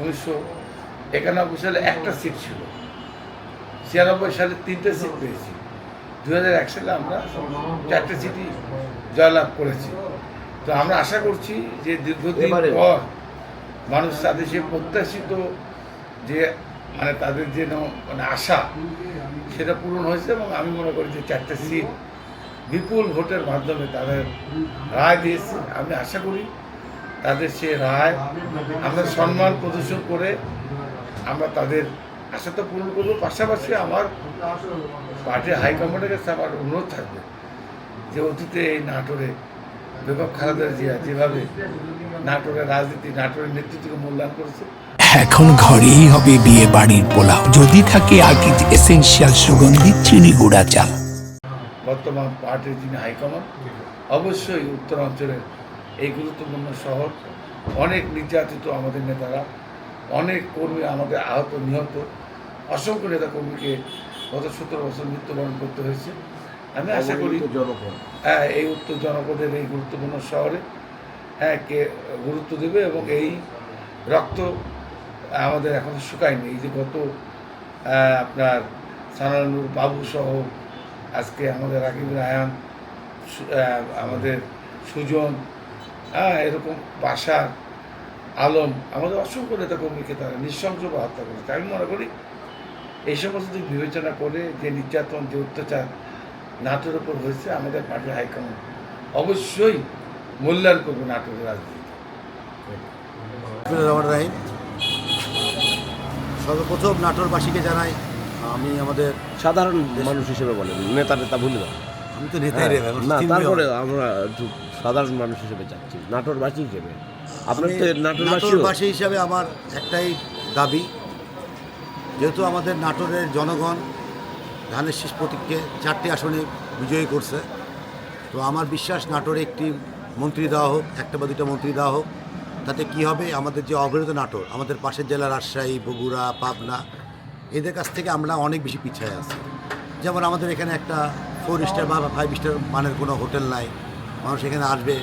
1991 সালে একটা সিট ছিল, 96 সালে 3টে সিট পেয়েছি, 2001 সালে আমরা 4টে সিটই জয়লাভ করেছি। তো আমরা আশা করছি যে দীর্ঘদিন পর মানুষ তাদের সে প্রত্যাশিত যে মানে তাদের যে মানে আশা সেটা পূরণ হয়েছে, এবং আমি মনে করি যে 4টে সিট বিপুল ভোটের মাধ্যমে তাদের রায় দিয়েছে। আমি আশা করি তাদের সে রায় আমরা সম্মান প্রদর্শন করে আমরা তাদের আশাটা পূরণ করবো। পাশাপাশি আমার পার্টির হাইকমান্ডের কাছে আমার অনুরোধ থাকবে যে অতীতে এই নাটোরে বেগম খালেদা জিয়া যেভাবে নাটোরের রাজনীতি, নাটোরের নেতৃত্বকে মূল্যায়ন করেছে, এখন ঘরেই হবে বিয়ে বাড়ির পোলাও যদি থাকে আকিজ এসেনশিয়াল সুগন্ধি চিনি গুঁড়া চাল। বর্তমান পার্টির যিনি হাইকমান্ড অবশ্যই উত্তরাঞ্চলের এই গুরুত্বপূর্ণ শহর, অনেক নির্যাতিত আমাদের নেতারা, অনেক কর্মী আমাদের আহত নিহত, অসংখ্য নেতা কর্মীকে গত 17 বছর মৃত্যুবরণ করতে হয়েছে। আমি আশা করি এই উত্তর জনপদের এই গুরুত্বপূর্ণ শহরে কে গুরুত্ব দেবে, এবং এই রক্ত আমাদের এখন শুকায়নি। এই যে গত আপনার সানানুর বাবু সহ আজকে আমাদের রাকিব রায়ান, আমাদের সুজন, এরকম বাসার আলম, আমাদের অসংখ্য নেতাকর্মীকে তারা নৃশংসভাবে হত্যা করেছে। আমি মনে করি এই সমস্ত দিক বিবেচনা করে যে নির্যাতন, যে অত্যাচার নাটোরের উপর হয়েছে, আমাদের পার্টির হাইকমান্ড অবশ্যই মূল্যায়ন করবে নাটোরের রাজনীতি। সর্বপ্রথম নাটোরবাসীকে জানাই আমি আমাদের সাধারণ মানুষ হিসেবে বলেন, নেতা ভুলে দাও, আমি তো নেতাই রে, না তারপরে আমরা সাধারণ মানুষ হিসেবে যাচ্ছি, নাটোরবাসী হিসেবে। আপনার তো নাটোরবাসী হিসাবে আমার একটাই দাবি, যেহেতু আমাদের নাটোরের জনগণ ধানের শীষ প্রতীককে 4টি আসনে বিজয়ী করছে, তো আমার বিশ্বাস নাটোরে একটি মন্ত্রী দেওয়া হোক, 1 বা 2টা মন্ত্রী দেওয়া হোক। তাতে কি হবে, আমাদের যে অবহেলিত নাটোর, আমাদের পাশের জেলা রাজশাহী, বগুড়া, পাবনা, এদের কাছ থেকে আমরা অনেক বেশি পিছিয়ে আছি। যেমন আমাদের এখানে একটা 4 স্টার বা 5 স্টার মানের কোনো হোটেল নাই, মানুষ এখানে আসবে,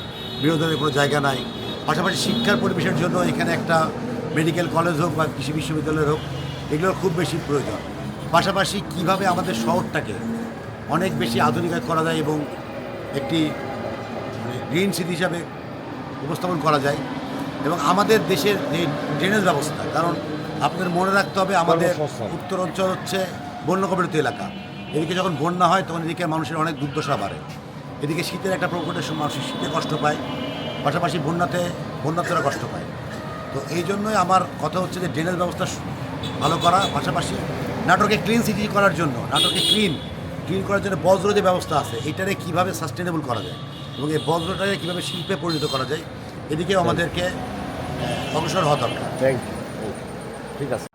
বিনোদনের কোনো জায়গা নাই। পাশাপাশি শিক্ষার পরিবেশের জন্য এখানে একটা মেডিকেল কলেজ হোক বা কৃষি বিশ্ববিদ্যালয় হোক, এগুলোর খুব বেশি প্রয়োজন। পাশাপাশি কিভাবে আমাদের শহরটাকে অনেক বেশি আধুনিকায়ন করা যায় এবং একটি গ্রিন সিটি হিসাবে উপস্থাপন করা যায়, এবং আমাদের দেশের এই ড্রেনেজ ব্যবস্থা, কারণ আপনাদের মনে রাখতে হবে আমাদের উত্তর অঞ্চল হচ্ছে বন্যা কবলিত এলাকা। এদিকে যখন বন্যা হয় তখন এদিকে মানুষের অনেক দুর্দশা বাড়ে, এদিকে শীতের একটা প্রকটের সময় মানুষ শীতে কষ্ট পায়, পাশাপাশি বন্যাতেরা কষ্ট পায়। তো এই জন্যই আমার কথা হচ্ছে যে ড্রেনেজ ব্যবস্থা ভালো করা, পাশাপাশি নাটোরকে ক্লিন সিটি করার জন্য, নাটোরকে ক্লিন করার জন্য বজ্র যে ব্যবস্থা আছে, এটারে কীভাবে সাস্টেনেবল করা যায় এবং এই বজ্রটাকে কীভাবে শিল্পে পরিণত করা যায়, এদিকেও আমাদেরকে অগ্রসর হওয়া দরকার। থ্যাংক ইউ, ঠিক আছে।